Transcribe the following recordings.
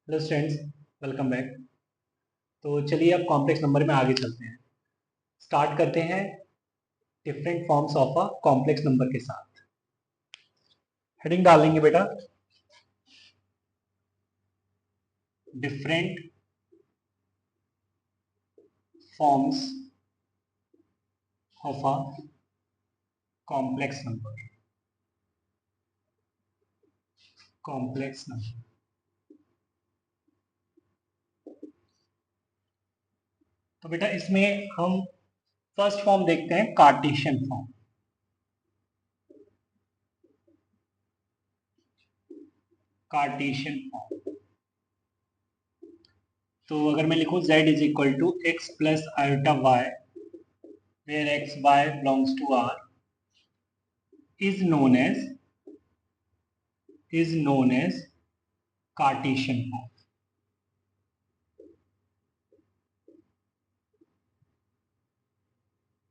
Hello students, welcome back. तो चलिए अब कॉम्प्लेक्स नंबर में आगे चलते हैं। स्टार्ट करते हैं different forms of a complex number के साथ। हेडिंग डाल लेंगे बेटा, different forms of a complex number. Complex number, तो बेटा इसमें हम फर्स्ट फॉर्म देखते हैं, कार्टेशियन फॉर्म। कार्टेशियन फॉर्म, तो अगर मैं लिखूं z is equal to x plus iota y, where x y belongs to r, is known as Cartesian form.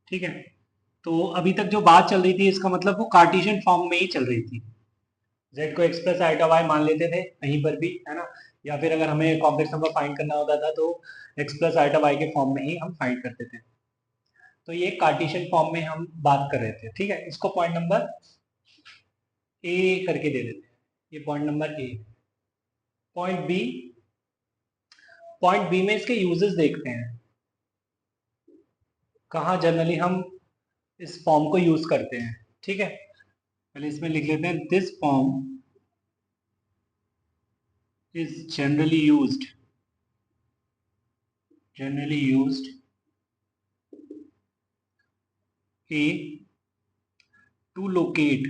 ठीक है, तो अभी तक जो बात चल रही थी इसका मतलब वो कार्टेशियन फॉर्म में ही चल रही थी। z को x प्लस आइटा y मान लेते थे कहीं पर भी, है ना, या फिर अगर हमें कॉम्प्लेक्स नंबर फाइंड करना होता था तो x प्लस आइटा y के फॉर्म में ही हम फाइंड करते थे। तो ये कार्टेशियन फॉर्म में हम बात कर रहे थे। ठीक है, इसको पॉइंट नंबर ए करके दे देते हैं। ये point number A. Point B, point B में इसके यूजेस देखते हैं, कहाँ जनरली हम इस फॉर्म को यूज करते हैं। ठीक है, पहले इसमें लिख लेते हैं, this form is generally used a to locate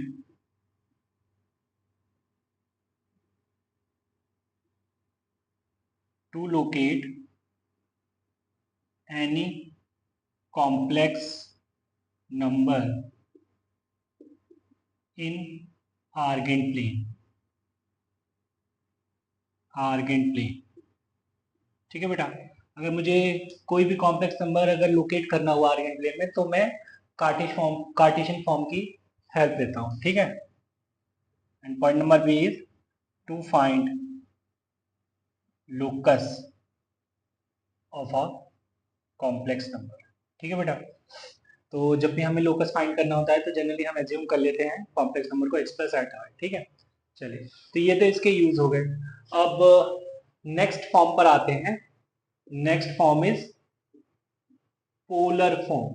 any complex number in Argand plane। ठीक है बेटा, अगर मुझे कोई भी कॉम्प्लेक्स नंबर अगर लोकेट करना हुआ आर्गेन प्लेन में तो मैं कार्टेशियन फॉर्म की हेल्प लेता हूँ। ठीक है, and point number B is to find locus of a complex number. ठीक है बेटा, तो जब भी हमें लोकस फाइंड करना होता है तो जनरली हम एज्यूम कर लेते हैं कॉम्प्लेक्स नंबर को एक्स प्लस आइटा है। ठीक है, चलिए, तो ये तो इसके यूज हो गए। अब नेक्स्ट फॉर्म पर आते हैं। Next form is polar form.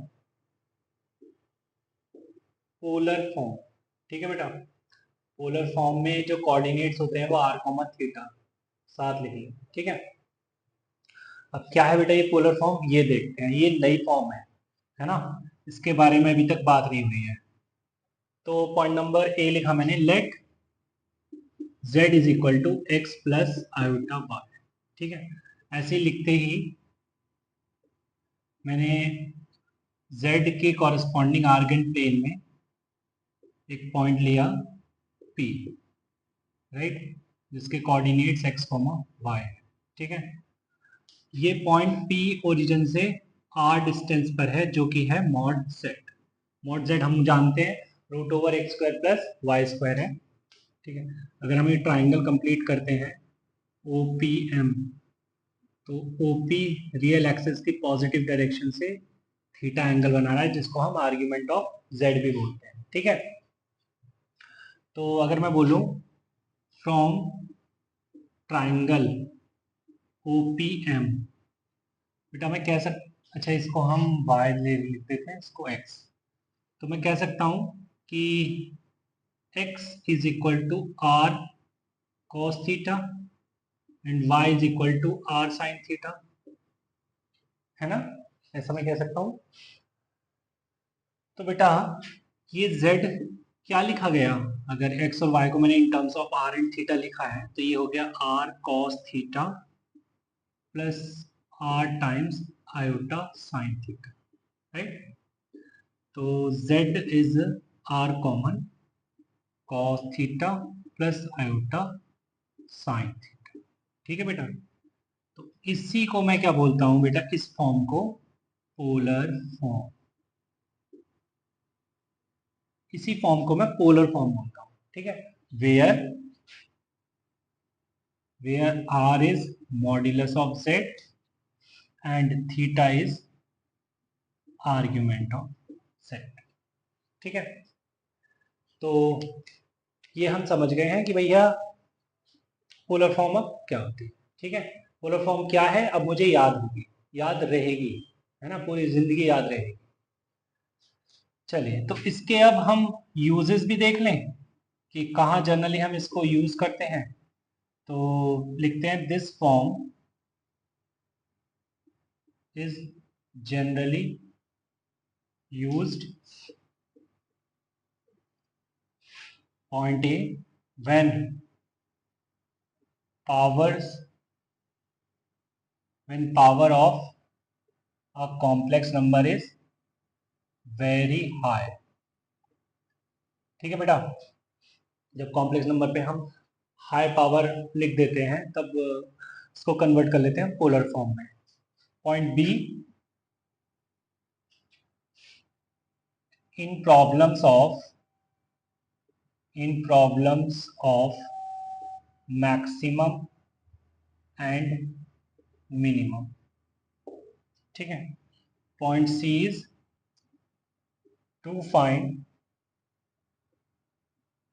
Polar form, ठीक है बेटा, पोलर फॉर्म में जो कोऑर्डिनेट्स होते हैं वो आर कॉमा थीटा साथ लिखिए। ठीक है, अब क्या है बेटा ये पोलर फॉर्म, ये देखते हैं। ये नई फॉर्म है ना, इसके बारे में अभी तक बात नहीं हुई है। तो पॉइंट नंबर ए लिखा मैंने, let z is equal to x plus iota y. ठीक है, ऐसे लिखते ही मैंने z के कॉरेस्पॉन्डिंग आर्गन प्लेन में एक पॉइंट लिया p, राइट, जिसके कोऑर्डिनेट्स x, y है। ठीक है, ये पॉइंट p ओरिजिन से r डिस्टेंस पर है, जो कि है मॉड z। मॉड z हम जानते हैं root over x square plus y square है। ठीक है, अगर हम ये ट्राइंगल कंप्लीट करते हैं ओ पी एम, तो ओ पी रियल एक्सिस की पॉजिटिव डायरेक्शन से थीटा एंगल बना रहा है, जिसको हम आर्ग्यूमेंट ऑफ जेड भी बोलते हैं। ठीक है, तो अगर मैं बोलूं from triangle O P M, बेटा मैं कह अच्छा इसको हम y ले लिख देते हैं, इसको x। तो मैं कह सकता हूं कि x is equal to r cos theta and y is equal to r sine theta, है ना, ऐसा मैं कह सकता हूं। तो बेटा ये z क्या लिखा गया, अगर x और y को मैंने in terms of r and theta लिखा है तो ये हो गया r cos theta plus r times iota sine theta, right. तो z is r common cos theta plus iota sine theta. ठीक है बेटा, तो इसी को मैं क्या बोलता हूं बेटा, इस फॉर्म को पोलर फॉर्म। इसी फॉर्म को मैं पोलर फॉर्म बोलता हूं। ठीक है, where where r is modulus of z and theta is argument of z। ठीक है, तो ये हम समझ गए हैं कि भैया पोलर फॉर्म अब क्या होती है। ठीक है, पोलर फॉर्म क्या है अब मुझे याद होगी, याद रहेगी, है ना, पूरी जिंदगी याद रहेगी। चलिए, तो इसके अब हम यूजेस भी देख लें कि कहाँ जनरली हम इसको यूज करते हैं। तो लिखते हैं this form is generally used, point A, when power of a complex number is very high. ठीक है बेटा, जब कॉम्प्लेक्स नंबर पे हम हाई पावर लिख देते हैं तब इसको कन्वर्ट कर लेते हैं पोलर फॉर्म में। Point B, in problems of maximum and minimum. ठीक है, point C is to find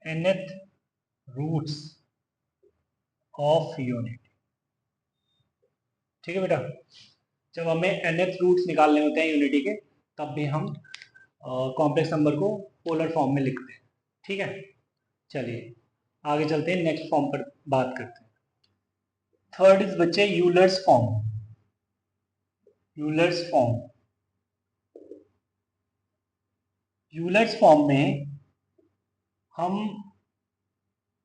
nth roots of unit. ठीक है बेटा, जब हमें nth रूट्स निकालने होते हैं यूनिटी के तब भी हम कॉम्प्लेक्स नंबर को पोलर फॉर्म में लिखते हैं। ठीक है, चलिए आगे चलते हैं, नेक्स्ट फॉर्म पर बात करते हैं। थर्ड इज बच्चे यूलर्स फॉर्म। यूलर्स फॉर्म में हम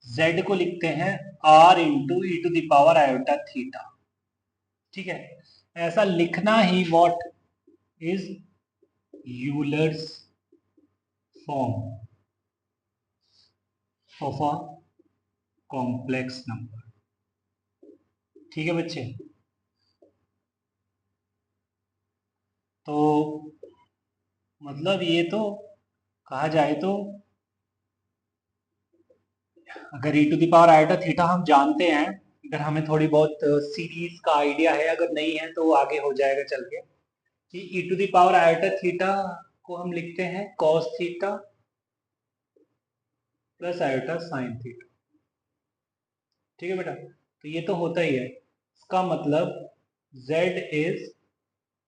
z को लिखते हैं r into e to the power iota theta. ठीक है, ऐसा लिखना ही what is Euler's form of a complex number. ठीक है बच्चे, तो मतलब ये तो कहा जाए तो अगर e to the power iota theta हम जानते हैं, अगर हमें थोड़ी बहुत सीरीज का आइडिया है, अगर नहीं है तो आगे हो जाएगा चल के, कि e to the power iota theta को हम लिखते हैं cos theta plus iota sine theta. ठीक है बेटा, तो ये तो होता ही है, इसका मतलब z is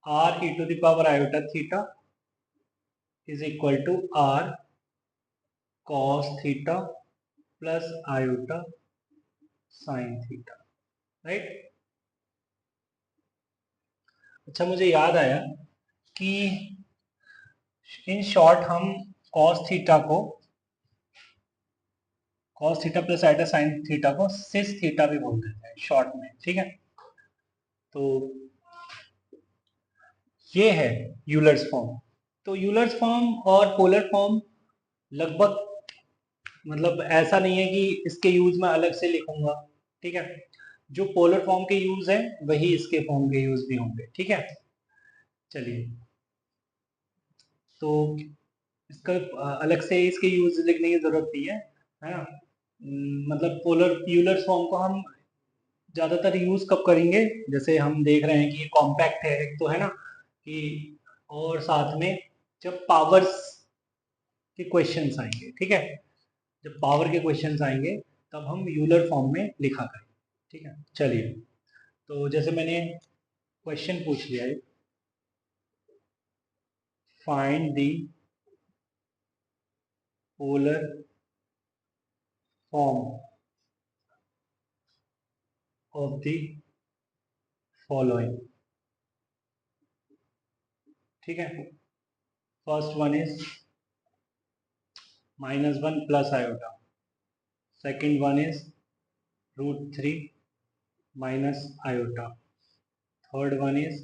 r e to the power iota theta is equal to r cos theta plus iota sine theta. Right, अच्छा मुझे याद आया कि इन शॉर्ट हम cos theta plus iota sine theta को सिस थीटा भी बोल देते हैं शॉर्ट में। ठीक है, तो ये है यूलर्स फॉर्म। तो यूलर्स फॉर्म और पोलर फॉर्म लगभग, मतलब ऐसा नहीं है कि इसके यूज में अलग से लिखूंगा। ठीक है, जो पोलर फॉर्म के यूज है वही इसके फॉर्म के यूज भी होंगे। ठीक है, चलिए, तो इसका अलग से इसके यूज लिखने की जरूरत नहीं है ना। मतलब पोलर यूलर्स फॉर्म को हम ज्यादातर यूज कब करेंगे, जैसे हम देख रहे हैं कि ये कॉम्पैक्ट है एक तो, है ना, कि और साथ में जब पावर्स के क्वेश्चंस आएंगे। ठीक है, जब पावर के क्वेश्चंस आएंगे तब हम यूलर फॉर्म में लिखा करेंगे। ठीक है, चलिए, तो जैसे मैंने क्वेश्चन पूछ लिया है, find the polar form of the following. ठीक है, first one is -1 plus iota, second one is √3 minus iota, third one is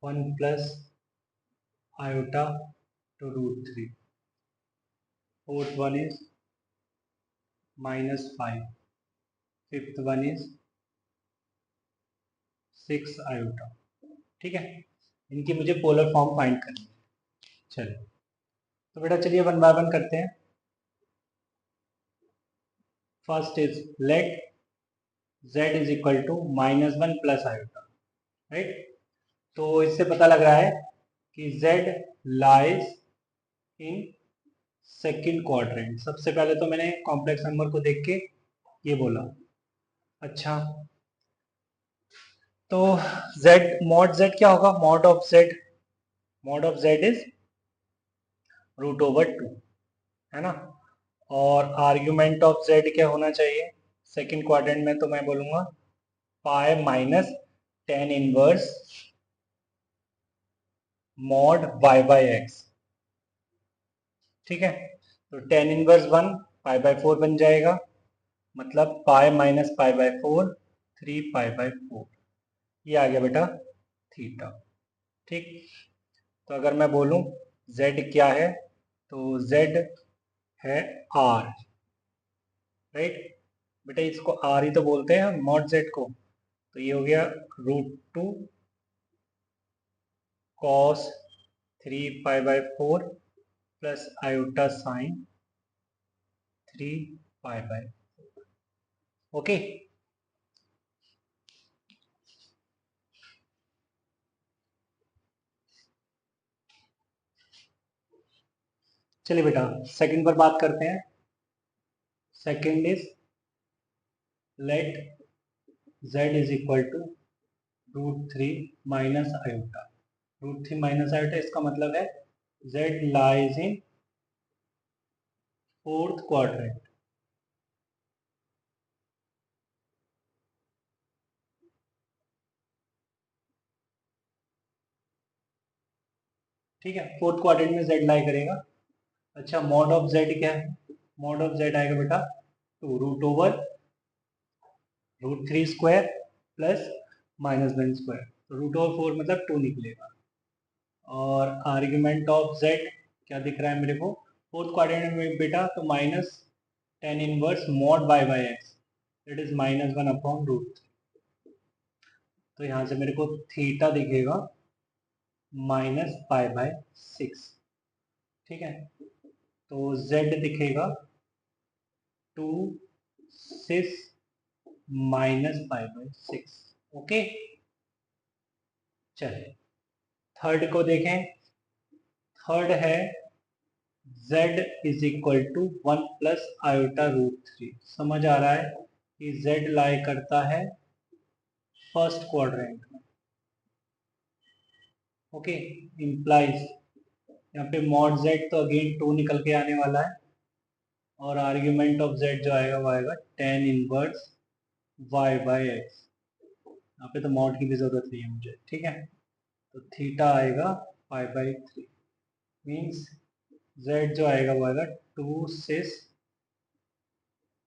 1 plus iota to √3, fourth one is -5, fifth one is 6 iota. ठीक है, इनकी मुझे polar form find करनी है। चलिए, तो बेटा चलिए वन बाय वन करते हैं। First is let z is equal to -1 plus iota, right. तो इससे पता लग रहा है कि z lies in second quadrant. सबसे पहले तो मैंने कॉम्प्लेक्स नंबर को देख के ये बोला। अच्छा, तो z मॉड z क्या होगा? मॉड ऑफ z इज √/2, है ना। और आर्ग्यूमेंट ऑफ z क्या होना चाहिए सेकंड क्वाड्रेंट में? तो मैं बोलूंगा pi minus tan inverse mod y/x, ठीक है। तो tan इनवर्स 1 π/4 बन जाएगा, मतलब पाई माइनस π/4 3 π/4, ये आ गया बेटा थीटा, ठीक। तो अगर मैं बोलूं z क्या है, तो z है r, राइट। बेटा इसको r ही तो बोलते हैं मॉड z को। तो ये हो गया √2 cos 3 π/4 plus iota sine 3 π/4, okay. चलिए बेटा सेकंड पर बात करते हैं। Second is let z is equal to √3 minus iota. √3 minus iota इसका मतलब है z lies in fourth quadrant, ठीक है। फोर्थ क्वाड्रेंट में z लाई करेगा। अच्छा, मॉड ऑफ z क्या है? मॉड ऑफ z आएगा बेटा 2 √3 स्क्वायर प्लस -1 स्क्वायर, तो √4 मतलब 2 निकलेगा। और आर्ग्यूमेंट ऑफ z क्या दिख रहा है मेरे को फोर्थ क्वाड्रेंट में बेटा? तो minus tan inverse mod y/x, that is -1/√3। तो यहाँ से मेरे को थीटा दिखेगा -π/6, ठीक है। तो z दिखेगा 2 6 -π/6, ओके। चलिए थर्ड को देखें। थर्ड है z is equal to 1 plus iota √3। समझ आ रहा है कि z लाई करता है फर्स्ट क्वाड्रेंट में, ओके। इम्प्लाइज यहाँ पे मॉड z तो अगेन 2 निकल के आने वाला है, और आर्ग्यूमेंट ऑफ z जो आएगा वो आएगा tan इनवर्स y/x। यहाँ पे तो मॉड की भी जरूरत नहीं है मुझे, ठीक है। तो थीटा आएगा π/3, मीन्स z जो आएगा वो आएगा 2 6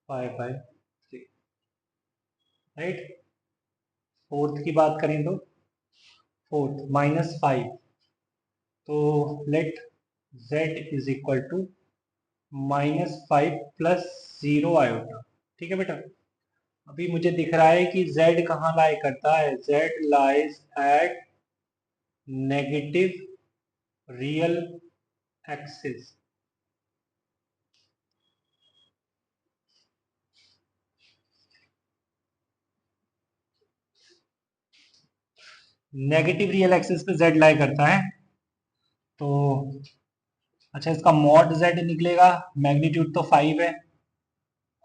π/3, राइट। फोर्थ की बात करें तो फोर्थ -5, तो let z is equal to -5 plus 0 iota, ठीक है बेटा। अभी मुझे दिख रहा है कि z कहाँ लाई करता है? z lies at negative real axis, negative real axis पे z लाई करता है। तो अच्छा, इसका मॉड z निकलेगा, मैग्नीट्यूड तो 5 है।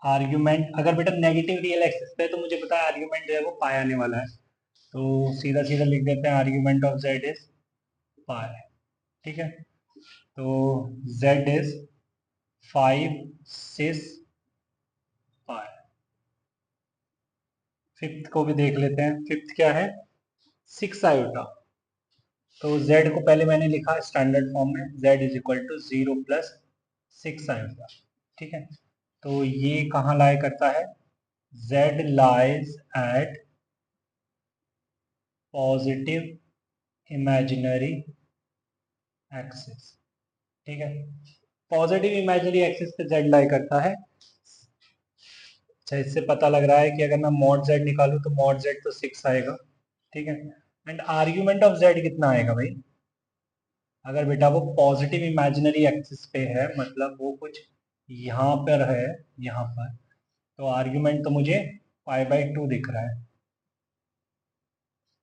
आर्ग्यूमेंट अगर बेटा नेगेटिव रियल एक्सिस पे, तो मुझे पता है आर्ग्यूमेंट जो है वो पाई आने वाला है, तो सीधा सीधा लिख देते हैं argument of z is pi, ठीक है। तो z इज 5 6 पाई। फिफ्थ को भी देख लेते हैं। फिफ्थ क्या है? 6 आयोटा। तो z को पहले मैंने लिखा स्टैंडर्ड फॉर्म में, z is equal to 0 plus 6 iota, ठीक है। तो ये कहाँ लाई करता है? z lies at positive imaginary axis, ठीक है। पॉजिटिव इमेजिनरी एक्सिस पे z लाई करता है। अच्छा, इससे पता लग रहा है कि अगर मैं मॉड z निकालूं तो मॉड z तो 6 आएगा, ठीक है। एंड आर्ग्यूमेंट ऑफ z कितना आएगा भाई? अगर बेटा वो पॉजिटिव इमेजिनरी एक्सिस पे है, मतलब वो कुछ यहाँ पर है, यहाँ पर, तो आर्ग्यूमेंट तो मुझे π/2 दिख रहा है,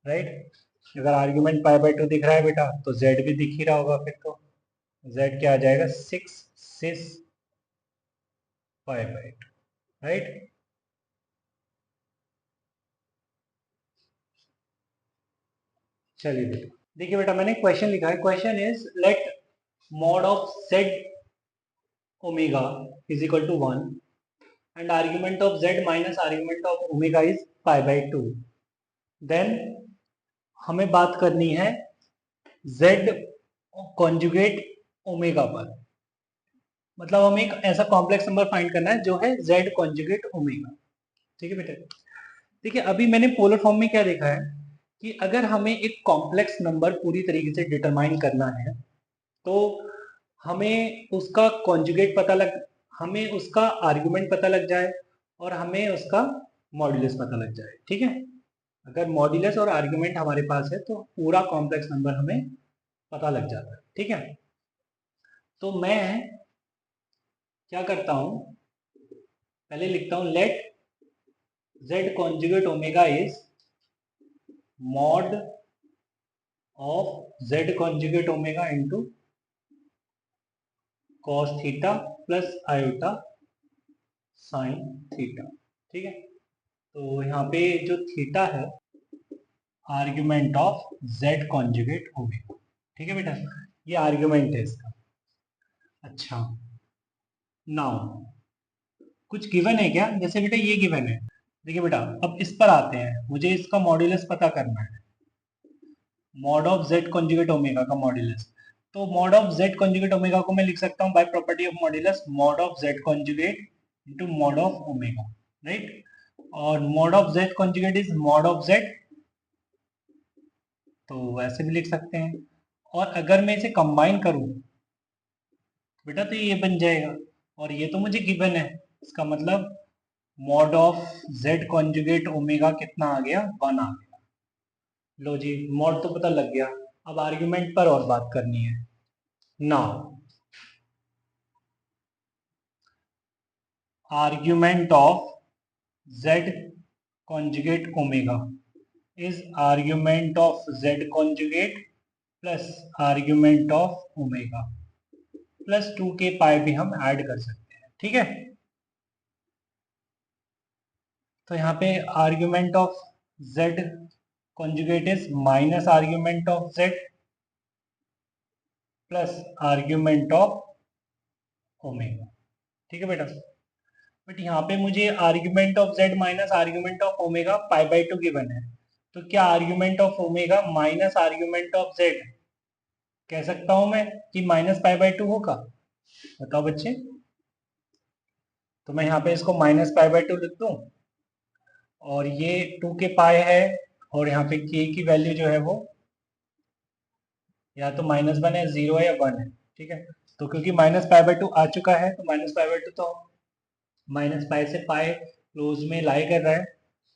राइट। अगर आर्ग्यूमेंट π/2 दिख रहा है बेटा तो z भी दिख ही रहा होगा, फिर तो z क्या आ जाएगा 6 sis π/2, राइट। चलिए बेटा, देखिए बेटा मैंने क्वेश्चन लिखा है, question is let mod of z omega is equal to 1 and argument of z minus argument of omega is π/2, then हमें बात करनी है z कॉन्जुगेट ओमेगा पर, मतलब हमें एक ऐसा कॉम्प्लेक्स नंबर फाइंड करना है जो है z कॉन्जुगेट ओमेगा, ठीक है बेटा। देखिए अभी मैंने पोलर फॉर्म में क्या देखा है कि अगर हमें एक कॉम्प्लेक्स नंबर पूरी तरीके से डिटरमाइन करना है तो हमें उसका कॉन्जुगेट पता लग, हमें उसका आर्गुमेंट पता लग जाए और हमें उसका मॉड्यूलस पता लग जाए, ठीक है। अगर मॉड्यूलस और आर्गुमेंट हमारे पास है तो पूरा कॉम्प्लेक्स नंबर हमें पता लग जाता है, ठीक है। तो मैं क्या करता हूं, पहले लिखता हूं let z conjugate omega is mod of z conjugate omega into cos theta plus iota sine theta, ठीक है। तो यहाँ पे जो थीटा है argument of z conjugate omega, ठीक है बेटा, ये आर्ग्यूमेंट है इसका। अच्छा नाउ कुछ गिवन है क्या, जैसे बेटा ये गिवन है, देखिए बेटा अब इस पर आते हैं, मुझे इसका मॉड्यूलस पता करना है, mod of z conjugate omega का मॉड्यूलस। तो mod of z conjugate omega को मैं लिख सकता हूँ by property of modulus mod of z conjugate into mod of omega, right. और mod of z conjugate is mod of z, तो वैसे भी लिख सकते हैं। और अगर मैं इसे कंबाइन करूं बेटा तो ये बन जाएगा, और ये तो मुझे गिवन है, इसका मतलब mod of z conjugate omega कितना आ गया 1 आ गया। लो जी मॉड तो पता लग गया, अब आर्ग्यूमेंट पर और बात करनी है। Now argument of z conjugate omega is argument of z conjugate plus argument of omega plus 2 के पाई भी हम ऐड कर सकते हैं, ठीक है। तो यहाँ पे argument of z conjugate is minus argument of z plus argument of omega, ठीक है बेटा। बट यहाँ पे मुझे argument of z minus argument of omega π/2 given है, तो क्या argument of omega minus argument of z कह सकता हूं मैं कि माइनस π/2 होगा, बताओ बच्चे। तो मैं यहाँ पे इसको माइनस π/2 लिख दूं, और ये 2 के पाई है, और यहाँ पे k की वैल्यू जो है वो या तो -1 है, 0 है या 1 है, ठीक है। तो क्योंकि माइनस π/2 आ चुका है तो माइनस π/2 तो माइनस पाई से पाई क्लोज में लाई कर रहा है,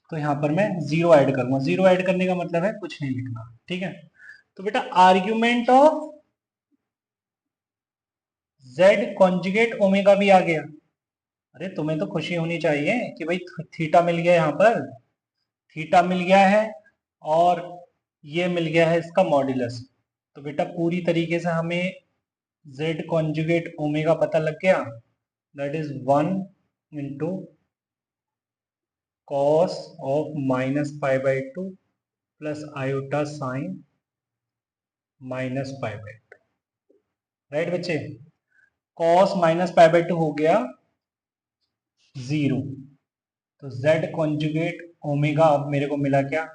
तो यहाँ पर मैं 0 ऐड करूंगा। 0 ऐड करने का मतलब है कुछ नहीं लिखना, ठीक है। तो बेटा argument of z conjugate omega भी आ गया। अरे तुम्हें तो खुशी होनी चाहिए कि भाई थीटा मिल गया, यहाँ पर थीटा मिल गया है और ये मिल गया है इसका मॉड्यूलस। तो बेटा पूरी तरीके से हमें z कॉन्जुगेट ओमेगा पता लग गया, that is 1 into cos of -π/2 plus iota sine -π/2, right बच्चे। कॉस -π/2 हो गया 0, तो z कॉन्जुगेट ओमेगा अब मेरे को मिला क्या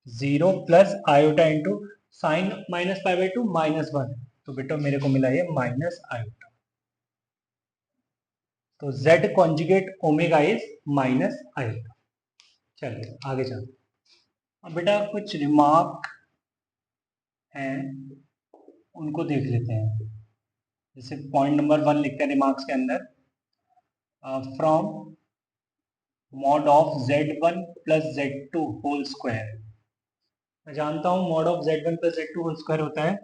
0 प्लस आयोटा इंटू साइन -π/2 -1, तो बेटा मेरे को मिला ये माइनस आयोटा। तो z conjugate omega is minus iota. चलिए आगे चलते। अब बेटा कुछ रिमार्क हैं उनको देख लेते हैं। जैसे पॉइंट नंबर 1 लिखते हैं रिमार्क्स के अंदर, from mod of z1 plus z2 whole square. मैं जानता हूं mod of z1 plus z2 whole square होता है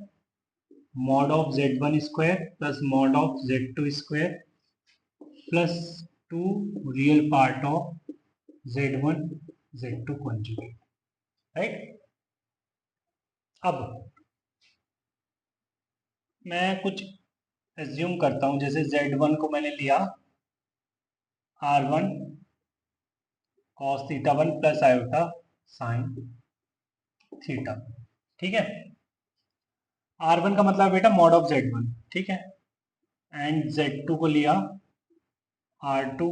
mod of z1 square plus mod of z2 square plus two real part of Z1 Z2 conjugate, right. अब मैं कुछ assume करता हूं, जैसे Z1 को मैंने लिया R1 cos theta 1 plus iota sine theta, ठीक है। R1 का मतलब बेटा मॉड ऑफ Z1, ठीक है। एंड Z2 को लिया R2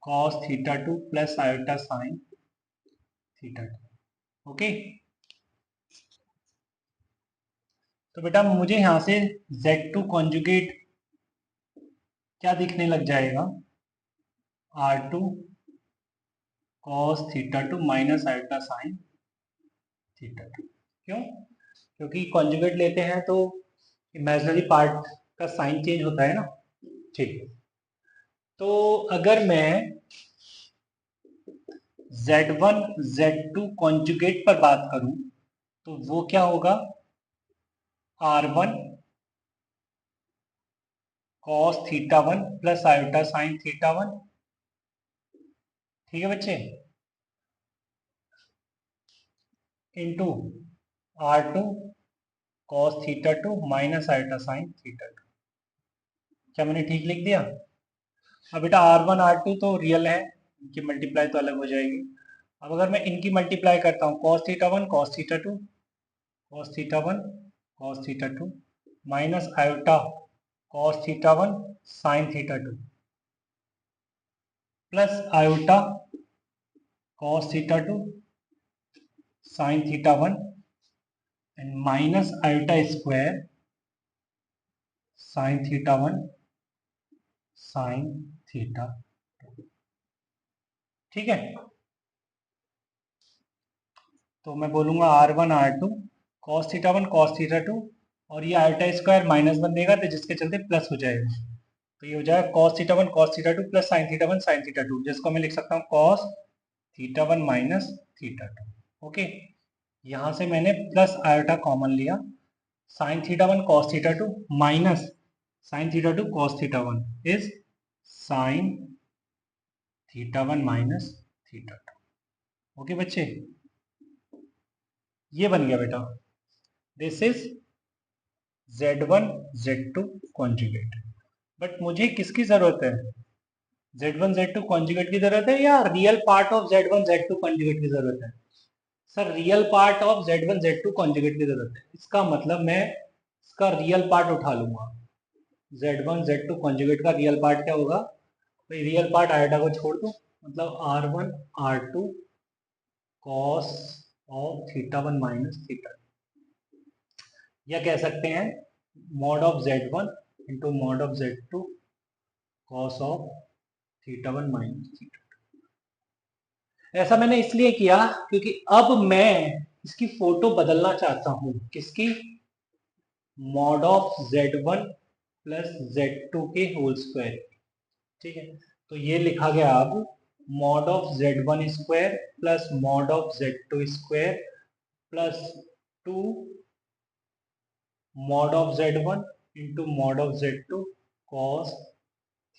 cos theta 2 plus iota sine theta 2, okay. तो बेटा मुझे यहां से Z2 कॉन्जुगेट क्या दिखने लग जाएगा, R2 cos theta 2 minus iota sine theta 2। क्यों? क्योंकि कॉन्जुगेट लेते हैं तो इमेजिनरी पार्ट का साइन चेंज होता है ना, ठीक। तो अगर मैं Z1 Z2 कॉन्जुगेट पर बात करूं तो वो क्या होगा, R1 cos theta 1 plus iota sine theta 1, ठीक है बच्चे, into R2 cos theta 2 minus iota sine theta 2। क्या मैंने ठीक लिख दिया? अब बेटा R1 R2 तो रियल है, इनकी मल्टीप्लाई तो अलग हो जाएगी। अब अगर मैं इनकी मल्टीप्लाई करता हूँ, cos theta 1 cos theta 2 cos theta 1 cos theta 2 minus iota cos theta 1 sin theta 2 plus iota cos theta 2 sin theta 1 and minus iota square sin theta 1 sin theta 2, ठीक है। तो मैं बोलूंगा R1 R2 cos theta 1 cos theta 2 और ये iota square minus बन देगा तो जिसके चलते प्लस हो जाएगा, तो ये हो जाएगा cos theta 1 cos theta 2 plus sin theta 1 sin theta 2, जिसको मैं लिख सकता हूँ cos theta 1 minus theta 2, okay. यहां से मैंने प्लस आयोटा कॉमन लिया, sin theta 1 cos theta 2 minus sin theta 2 cos theta 1 is sin theta 1 minus theta 2, okay बच्चे। ये बन गया बेटा, this is Z1 Z2 conjugate. But मुझे किसकी जरूरत है, Z1 Z2 कॉन्जुगेट की जरूरत है या real part of Z1 Z2 conjugate की जरूरत है? Sir real part of Z1 Z2 conjugate की जरूरत है। इसका मतलब मैं इसका रियल पार्ट उठा लूंगा। Z1 Z2 कॉन्जुगेट का रियल पार्ट क्या होगा, तो रियल पार्ट आयोटा को छोड़ दो, मतलब R1 R2 cos of theta 1 minus theta, या कह सकते हैं mod of Z1 into mod of Z2 cos of theta 1 minus theta. ऐसा मैंने इसलिए किया क्योंकि अब मैं इसकी फोटो बदलना चाहता हूं, किसकी, mod of Z1 plus Z2 के होल स्क्वायर, ठीक है। तो ये लिखा गया अब mod of Z1 square plus mod of Z2 square plus 2 mod of Z1 into mod of Z2 cos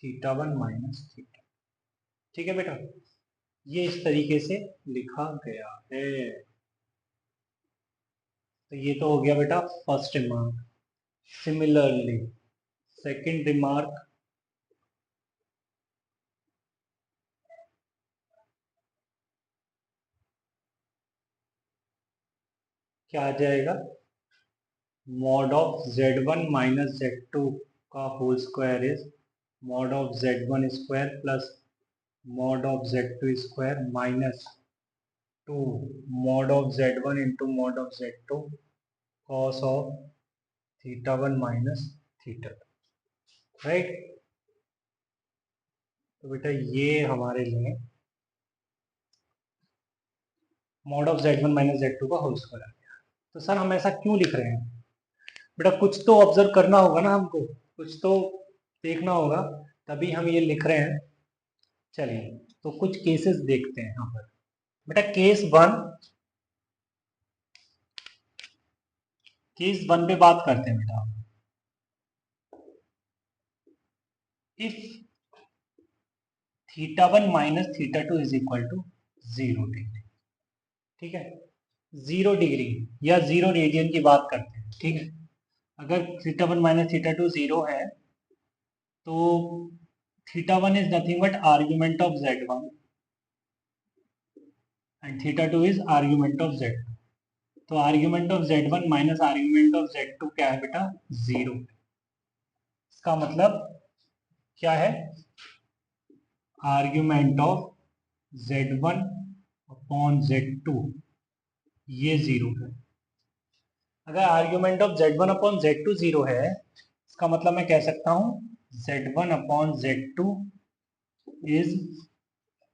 theta 1 minus theta, ठीक है बेटा। ये इस तरीके से लिखा गया है। तो ये तो हो गया बेटा first remark. Similarly second remark, क्या आ जाएगा, mod of Z1 minus Z2 का whole square is mod of Z1 square plus mod of Z2 square minus 2 mod of Z1 into mod of Z2 cos of theta 1 minus theta, right. तो बेटा ये हमारे लिए mod of Z1 minus Z2 का whole square आ गया। तो sir हम ऐसा क्यों लिख रहे हैं? बेटा कुछ तो ऑब्जर्व करना होगा ना हमको, कुछ तो देखना होगा, तभी हम ये लिख रहे हैं। चलिए तो कुछ केसेस देखते हैं यहाँ पर। बेटा केस वन पे बात करते हैं बेटा। If θ1 minus θ2 is equal to 0 degree. ठीक है, 0 डिग्री या 0 रेडियन की बात करते हैं। ठीक है, अगर θ1 माइनस θ2 0 है तो θ1 is nothing but argument of z1 and θ2 is argument of z2। तो argument of z1 minus argument of z2 क्या है बेटा? 0। इसका मतलब क्या है? Argument of z1 upon z2 ये 0 है। अगर argument of z1 upon z2 0 है, इसका मतलब मैं कह सकता हूं z1 upon z2 is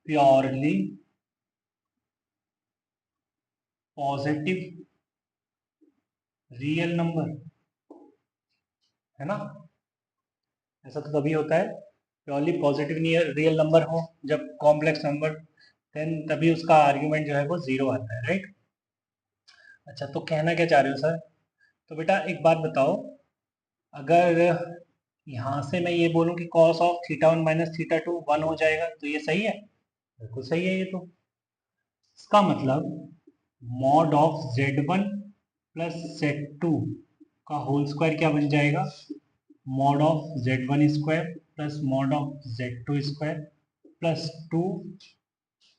purely positive real number, है ना? ऐसा तो तभी होता है प्योरली पॉजिटिव रियल नंबर हो जब कॉम्प्लेक्स नंबर, देन तभी उसका आर्ग्यूमेंट जो है वो 0 आता है, राइट? अच्छा, तो कहना क्या चाह रहे हो सर? तो बेटा एक बात बताओ, अगर यहाँ से मैं ये बोलूँ कि cos ऑफ θ1 माइनस θ2 1 हो जाएगा तो ये सही है? बिल्कुल सही है ये तो। इसका मतलब mod of z1 plus z2 का होल स्क्वायर क्या बन जाएगा? Mod of z1 square plus mod of z2 square plus 2,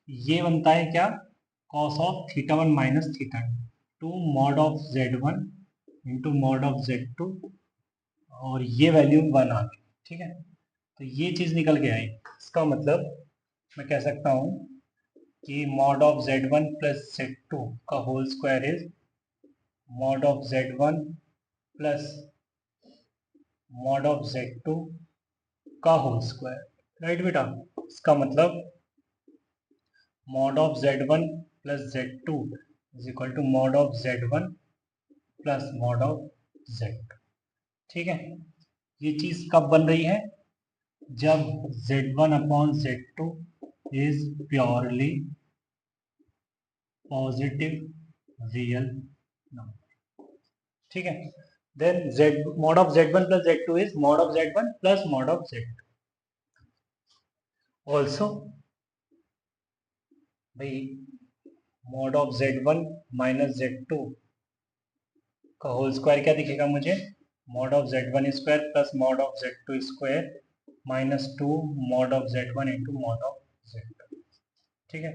ये बनता है क्या? cos of θ1 minus θ2, 2 mod of z1 into mod of z2, और ये वैल्यू 1 आ गई। ठीक है, तो ये चीज निकल के आई। इसका मतलब मैं कह सकता हूँ कि mod of z1 plus z2 का whole square is mod of z1 plus mod of z2 का होल स्क्वायर, राइट बेटा? इसका मतलब mod of z1 plus z2 is equal to mod of z1 plus mod of z2। ठीक है, ये चीज कब बन रही है? जब z1 upon z2 is purely positive real number. ठीक है, then z mod of z1 plus z2 is mod of z1 plus mod of z2। Also भाई mod of z1 minus z2 का होल स्क्वायर क्या दिखेगा मुझे? Mod of z1 square plus mod of z2 square minus 2 mod of z1 into mod of z2। ठीक है,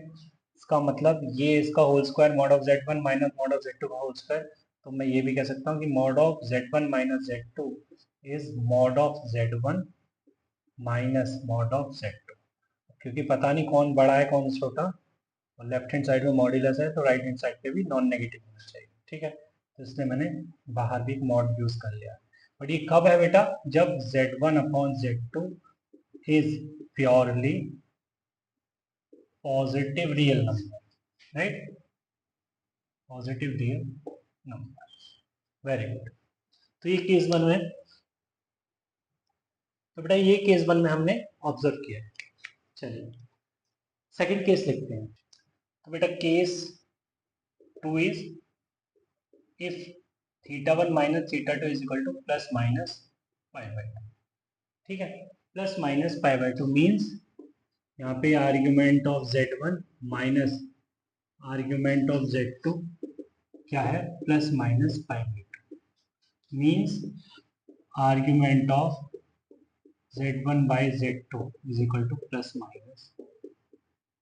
इसका मतलब ये इसका whole square mod of z1 minus mod of z2 का होल स्क्वायर, तो मैं ये भी कह सकता हूँ कि mod of z1 minus z2 is mod of z1 minus mod of z2। क्योंकि पता नहीं कौन बड़ा है कौन छोटा, और लेफ्ट हैंड साइड में मॉड्यूलस है तो राइट हैंड साइड पे भी नॉन नेगेटिव होना चाहिए। ठीक है, तो इसलिए मैंने बाहर भी मॉड यूज कर लिया। बट ये कब है बेटा? जब z1 upon z2 is purely positive real number, right? Positive real number, very good. तो ये केस 1 में, तो बेटा ये केस 1 में हमने ऑब्जर्व किया। चलिए सेकंड केस लिखते हैं। तो बेटा case 2 is if θ1 minus θ2 is equal to plus minus π/2। ठीक है, प्लस माइनस π/2 मीन्स यहाँ पे argument of z1 minus argument of z2 क्या है? Plus minus π/2 means argument of z1 by z2 is equal to plus minus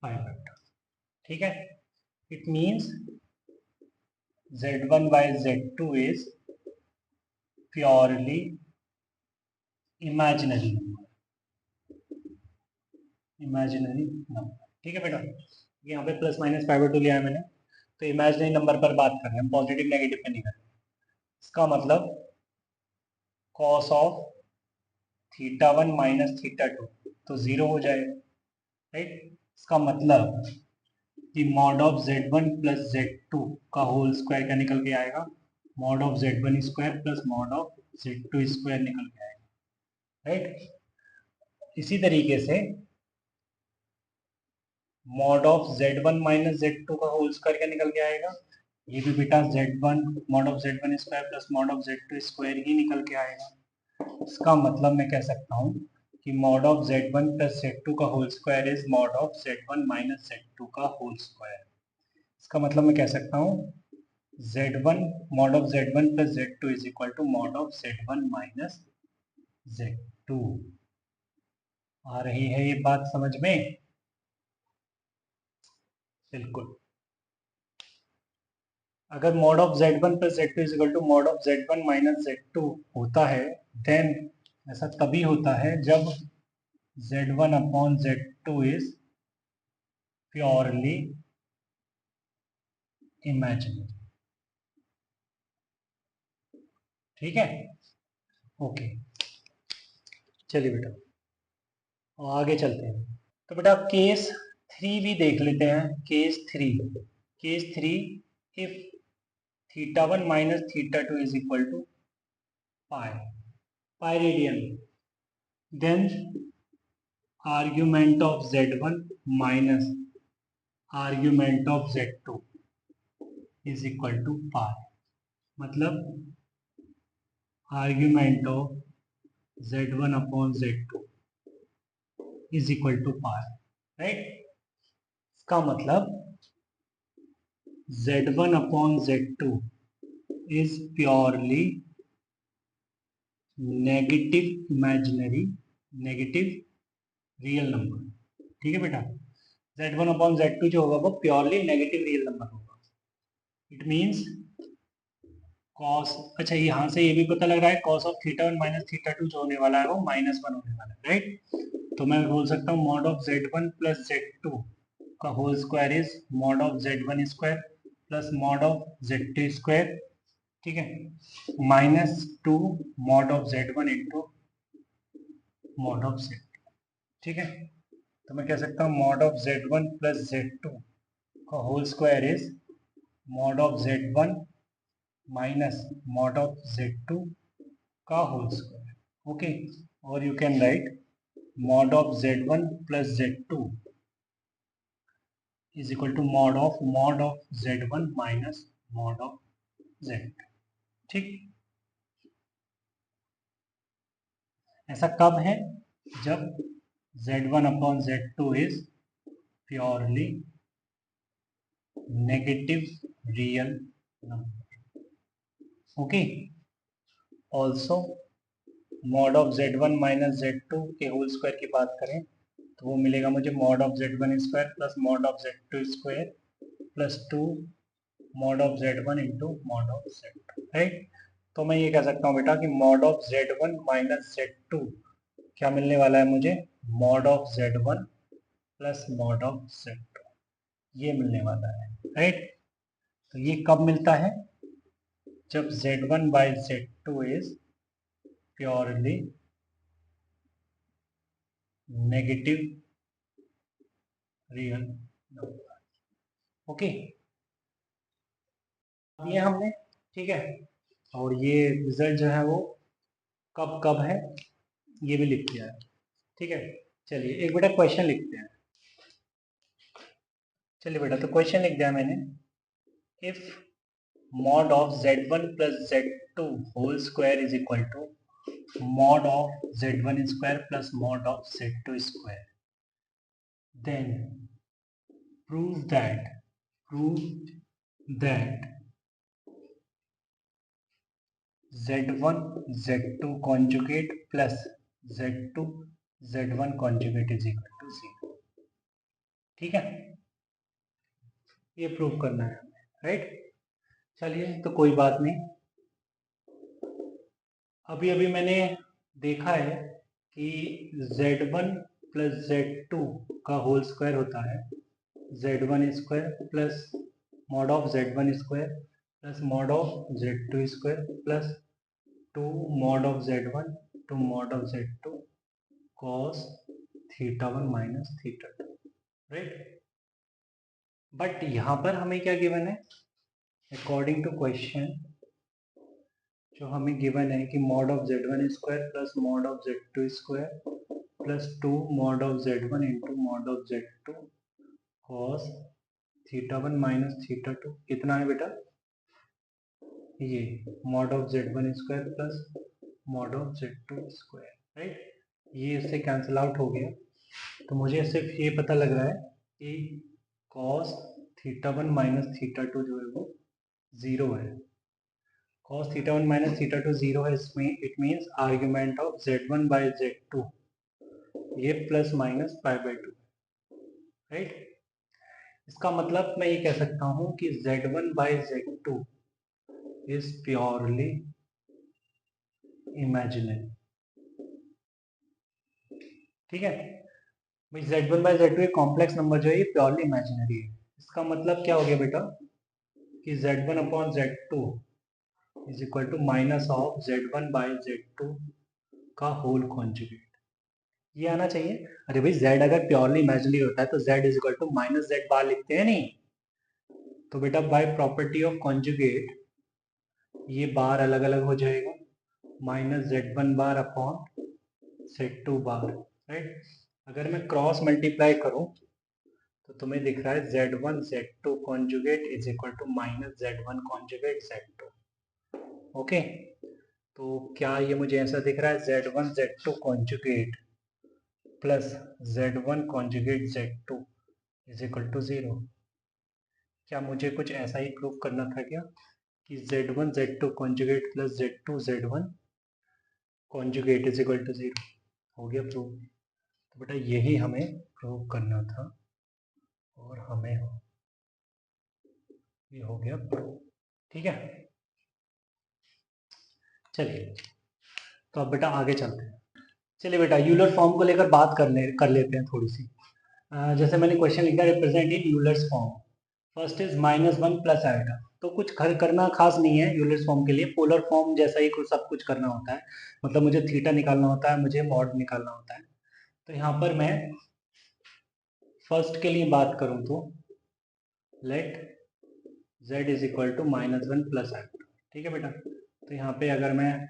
π/2। ठीक है, it means z1 by z2 is purely imaginary number, imaginary number। ठीक है बेटा, यहाँ पे plus minus π/2 लिया है मैंने, तो इमेजिनरी नंबर पर बात कर रहे हैं, पॉजिटिव नेगेटिव पे नहीं कर रहे। इसका मतलब cos ऑफ θ1 माइनस θ2 तो 0 हो जाएगा, राइट? इसका मतलब कि mod of z1 plus z2 का होल स्क्वायर क्या निकल के आएगा? Mod of z1 square plus mod of z2 square निकल के आएगा, राइट? इसी तरीके से mod of z1 minus z2 का होल स्क्वायर क्या निकल के आएगा? ये भी बेटा z1 mod of z1 square plus mod of z2 square ही निकल के आएगा। इसका मतलब मैं कह सकता हूँ कि mod of z1 plus z2 का whole square is mod of z1 minus z2 का होल स्क्वायर। इसका मतलब मैं कह सकता हूँ z1 mod of z1 plus z2 is equal to mod of z1 minus z2। आ रही है ये बात समझ में? बिल्कुल। अगर mod of z1 plus z2 is equal to mod of z1 minus z2 होता है, देन ऐसा तभी होता है जब z1 upon z2 is purely imaginary. ठीक है, ओके। चलिए बेटा आगे चलते हैं। तो बेटा केस 3 भी देख लेते हैं। Case three if θ1 minus θ2 is equal to pi radian, then argument of z1 minus argument of z2 is equal to pi. मतलब argument of z1 upon z2 is equal to pi, right. इसका मतलब z1 upon z2 is purely negative imaginary, negative real number. ठीक है बेटा, z1 upon z2 जो होगा वो purely negative real number होगा। इट मीन्स कॉस, अच्छा यहाँ से ये भी पता लग रहा है कॉस ऑफ θ1 माइनस θ2 जो होने वाला है वो -1 होने वाला है, राइट। तो मैं बोल सकता हूँ mod of z1 plus z2 का whole square is mod of z1 square plus mod of z2 square, ठीक है, -2 mod of z1 into mod of z2। ठीक है, तो मैं कह सकता हूँ mod of z1 plus z2 का whole square is mod of z1 minus mod of z2 का होल स्क्वायर। ओके, और you can write mod of z1 plus z2 is equal to mod of z1 minus mod of z2। ठीक, ऐसा कब है? जब z1 upon z2 is purely negative real number. Okay, also mod of z1 minus z2 के whole square की बात करें तो वो मिलेगा मुझे mod of z1 square plus mod of z2 square plus 2 mod of z1 into mod of z2, right. तो मैं ये कह सकता हूँ बेटा कि mod of z1 minus z2 क्या मिलने वाला है मुझे? Mod of z1 plus mod of z2, ये मिलने वाला है, राइट। तो ये कब मिलता है? जब z1 by z2 is purely negative real number. Okay, ये हमने, ठीक है, और ये रिजल्ट जो है वो कब कब है ये भी लिख दिया है। ठीक है, चलिए एक बेटा क्वेश्चन लिखते हैं। चलिए बेटा, तो क्वेश्चन लिख दिया मैंने। If mod of z1 plus z2 whole square is equal to mod of z1 square plus mod of z2 square, then prove that z1 z2 conjugate plus z2 z1 conjugate is equal to 0। ठीक है, ये prove करना है हमें, right. चलिए, तो कोई बात नहीं। अभी अभी मैंने देखा है कि z1 प्लस z2 का होल स्क्वायर होता है z1 square plus mod of z1 square plus mod of z2 square plus 2 mod of z1 two mod of z2 cos θ1 minus θ2, right. But यहाँ पर हमें क्या गिवन है? अकॉर्डिंग टू क्वेश्चन जो हमें गिवन है कि mod of z1 square plus mod of z2 square plus 2 mod of z1 into mod of z2 cos θ1 minus θ2 कितना है बेटा? ये mod of z1 square plus mod of z2 square, right. ये इससे कैंसिल आउट हो गया, तो मुझे सिर्फ ये पता लग रहा है कि cos θ1 माइनस θ2 जो है वो 0 है। cos θ1 माइनस θ2 0 है, इसमें it means argument of z1 by z2 ये प्लस माइनस π/2, राइट। इसका मतलब मैं ये कह सकता हूं कि z1 by z2 is purely imaginary, ठीक है भाई। z1 बाई z2 एक कॉम्प्लेक्स नंबर जो है ये प्योरली इमेजिनरी है। इसका मतलब क्या हो गया बेटा कि z1 upon z2 is equal to minus of z1 by z2 का होल कॉन्जुगेट, ये आना चाहिए। अरे भाई z अगर प्योरली इमेजिनरी होता है तो z is equal to minus z bar लिखते हैं नहीं, तो बेटा बाय प्रॉपर्टी ऑफ कॉन्जुगेट ये बार अलग अलग हो जाएगा, minus z1 bar upon z2 बार, राइट। अगर मैं क्रॉस मल्टीप्लाई करूं तो तुम्हें दिख रहा है z1 z2 conjugate is equal to minus z1 conjugate z2, okay. तो क्या ये मुझे ऐसा दिख रहा है z1 z2 conjugate plus z1 conjugate z2 is equal to 0? क्या मुझे कुछ ऐसा ही प्रूव करना था क्या कि z1 z2 conjugate plus z2 z1 conjugate is equal to 0? हो गया प्रूव। तो बेटा यही हमें प्रूव करना था और हमें ये हो गया प्रूव, ठीक है। चलिए तो अब बेटा आगे चलते हैं। चलिए बेटा यूलर फॉर्म को लेकर बात कर लेते हैं थोड़ी सी। जैसे मैंने क्वेश्चन लिखा represent in Euler's form, first is -1 plus आएगा, तो कुछ करना खास नहीं है यूलर्स फॉर्म के लिए, पोलर फॉर्म जैसा ही कुछ सब कुछ करना होता है। मतलब मुझे थीटा निकालना होता है, मुझे मॉड निकालना होता है। तो यहाँ पर मैं फर्स्ट के लिए बात करूँ तो let z is equal to -1 plus आएगा, ठीक है बेटा। तो यहाँ पे अगर मैं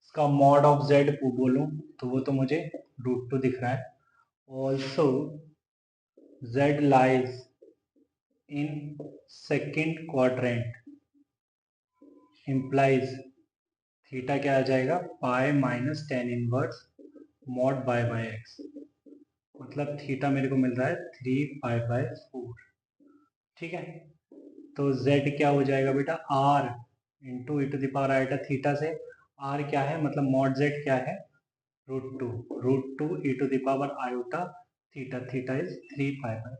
इसका मॉड ऑफ z बोलूँ तो वो तो मुझे √2 दिख रहा है। Also z lies in second quadrant implies theta क्या आ जाएगा pi minus tan inverse mod by by x, मतलब थीटा मेरे को मिल रहा है 3π/4, ठीक है। तो z क्या हो जाएगा बेटा r into e to the power iota theta से, r क्या है मतलब मॉड z क्या है √2 e to the power iota theta, theta is 3π/4।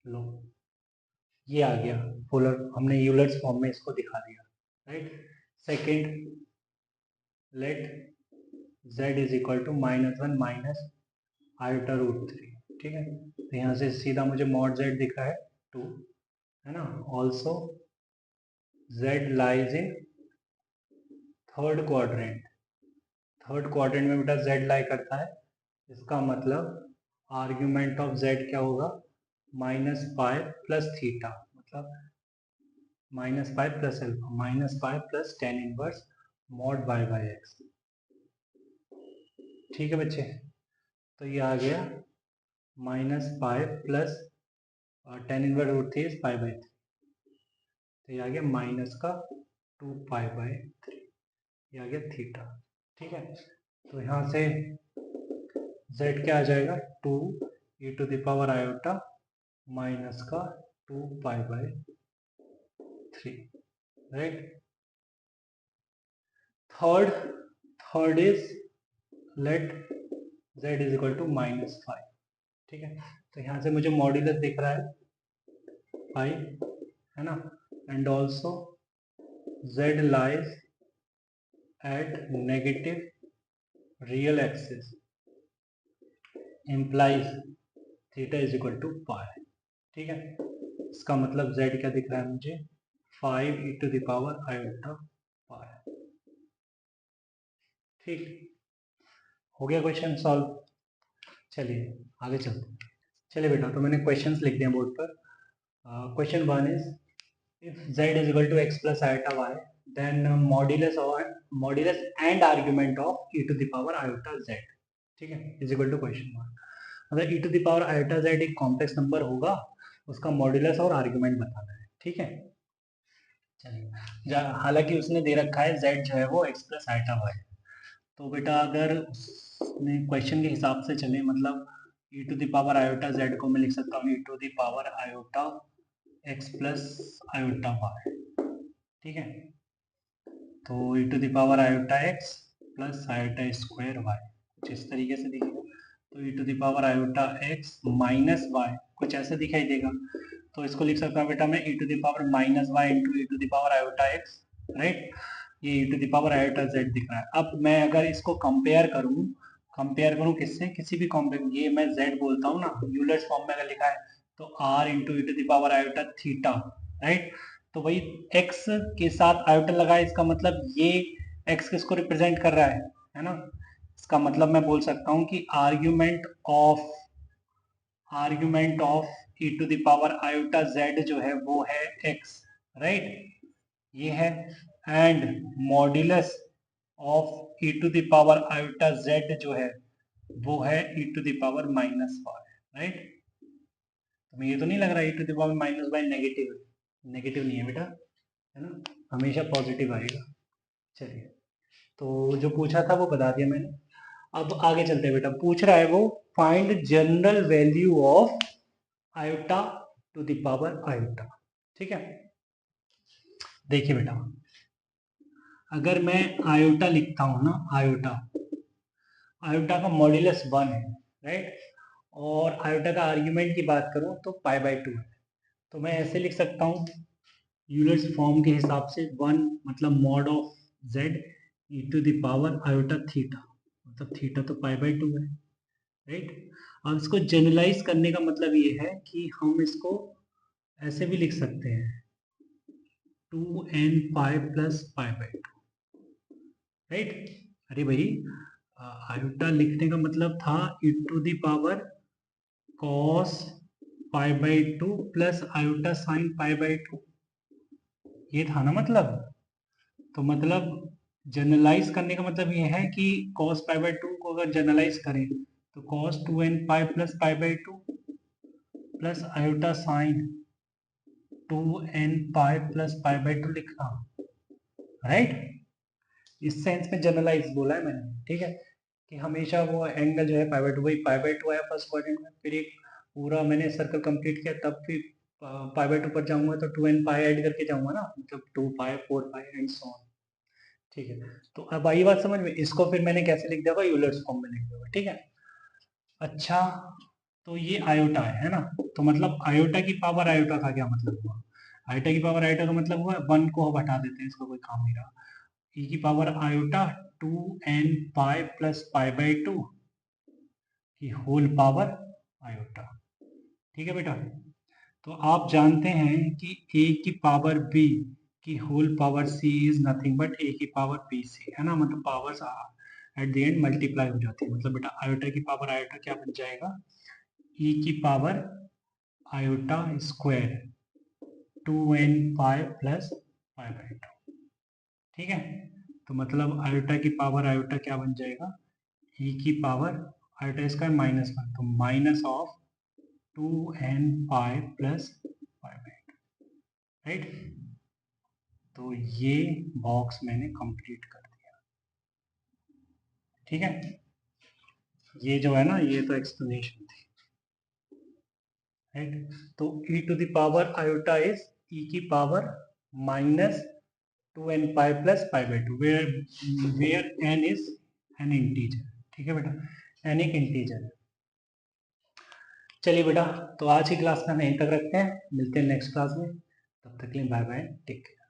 लो ये आ गया पोलर, हमने यूलर्स फॉर्म में इसको दिखा दिया, right. Second let z is equal to -1 minus iota √3, ठीक है। तो यहाँ से सीधा मुझे मॉड z दिख रहा है 2, है ना। Also z lies in third quadrant, third quadrant में बेटा z लाई करता है, इसका मतलब आर्ग्यूमेंट ऑफ z क्या होगा -π प्लस थीटा, मतलब -π plus alpha, -π plus tan inverse mod by by x, ठीक है बच्चे। तो ये आ गया -π प्लस टेन इनवर्स √3 π/3, तो ये आ गया माइनस का 2π/3, ये आ गया थीटा, ठीक है। तो यहाँ से z क्या आ जाएगा 2 e to the power iota minus का 2π/3, right. Third is let z is equal to -5, ठीक है। तो यहाँ से मुझे मॉड्यूलस दिख रहा है पाई, है ना। And also z lies at negative real axis implies theta is equal to pi, ठीक है। इसका मतलब z क्या दिख रहा है मुझे 5 ई टू दावर आयोटा पाई, ठीक। हो गया क्वेश्चन सॉल्व। चलिए आगे चलते हैं। चलिए बेटा तो मैंने क्वेश्चंस लिख दिए बोर्ड पर। Question 1 is if z is equal to x plus iota y then modulus and argument of e to the power iota z, ठीक है, is equal to question mark. अगर e to the power iota z एक complex number होगा उसका modulus और argument बताना है, ठीक है। चलिए हालांकि उसने दे रखा है z जो है वो x प्लस आयोटा y, तो बेटा अगर उसमें क्वेश्चन के हिसाब से चले, मतलब e to the power iota z को मैं लिख सकता हूँ e to the power iota x plus iota y, ठीक है। तो e to the power iota x plus iota square y कुछ इस तरीके से दिखेगा। तो e to the power iota x minus y कुछ ऐसा दिखाई देगा। तो इसको लिख सकता हूँ बेटा मैं e to the power minus y into e to the power iota x, right. ये e to the power iota z दिख रहा है। अब मैं अगर इसको कंपेयर करूँ किससे, किसी भी कंपेयर, ये मैं z बोलता हूँ ना, यूलर्स फॉर्म में अगर लिखा है तो r into e to the power iota theta, right. तो वही x के साथ आयोटा लगा है, इसका मतलब ये x किसको रिप्रेजेंट कर रहा है ना। इसका मतलब मैं बोल सकता हूँ कि argument of e to the power iota z जो है वो है x, राइट, ये है। And modulus of e to the power iota z जो है वो है e to the power minus y, right. तो ये तो नहीं लग रहा e to the power minus y negative है, नेगेटिव नहीं है बेटा, है ना, हमेशा पॉजिटिव आएगा। चलिए, तो जो पूछा था वो बता दिया मैंने। अब आगे चलते हैं बेटा, पूछ रहा है वो find general value of iota to the power iota, ठीक है। देखिए बेटा, अगर मैं आयोटा लिखता हूं ना, आयोटा का मॉड्यूलस 1 है, राइट, और आयोटा का आर्ग्यूमेंट की बात करूं तो पाई बाय 2 है। तो मैं ऐसे लिख सकता हूं यूलर्स फॉर्म के हिसाब से 1 मतलब mod of z e to the power iota theta, मतलब थीटा तो पाई बाय 2 है, राइट। अब इसको जनरलाइज करने का मतलब ये है कि हम इसको ऐसे भी लिख सकते हैं 2n pi plus pi by 2, right. अरे भाई, आयोटा लिखने का मतलब था e to the power cos pi by 2 plus iota sine pi by 2, ये था ना मतलब। तो मतलब जनरलाइज करने का मतलब ये है कि cos पाई बाय 2 को अगर जनरलाइज करें तो cos 2n pi plus pi by 2 plus iota sign 2n pi plus pi by 2 लिखना, राइट। इस सेंस में जनरलाइज बोला है मैंने, ठीक है, कि हमेशा वो एंगल जो है पाई बाय 2, वही पाई बाय 2 आया फर्स्ट क्वाड्रेंट में, फिर एक पूरा मैंने सर्कल कंप्लीट किया, तब फिर पाई बाय 2 पर जाऊंगा तो 2n पाई ऐड करके जाऊंगा ना, मतलब 2 पाई 4 पाई एंड सो ऑन, ठीक है। तो अब आई बात समझ में, इसको फिर मैंने कैसे लिख दिया, यूलर्स फॉर्म में लिख दिया, ठीक है। अच्छा, तो ये आयोटा है ना, तो मतलब आयोटा की पावर आयोटा का क्या मतलब हुआ, आयोटा की पावर आयोटा का मतलब हुआ 1 को हम हटा देते हैं, इसका कोई काम नहीं रहा, e की power iota 2n pi plus pi by 2 की होल पावर आयोटा, ठीक है बेटा। तो आप जानते हैं कि a की पावर b की whole power c is nothing but a की पावर b c, है ना, मतलब powers at the end multiply हो जाती है। मतलब बेटा आयोटा की पावर आयोटा क्या बन जाएगा, e की power iota square 2n pi plus pi by 2, ठीक है। तो मतलब आयोटा की पावर आयोटा क्या बन जाएगा, e की पावर आयोटा स्क्वायर माइनस 1, तो minus of 2n pi plus pi by 2, right. तो ये बॉक्स मैंने कंप्लीट कर दिया, ठीक है। ये जो है ना, ये तो एक्सप्लेनेशन थी, राइट। तो e to the power iota is e की power minus 2n pi plus pi by 2, where n is an integer, ठीक है बेटा, n एक इंटीजर है। चलिए बेटा, तो आज की क्लास में हम यहीं तक रखते हैं, मिलते हैं नेक्स्ट क्लास में, तब तक के लिए बाय बाय, टेक केयर।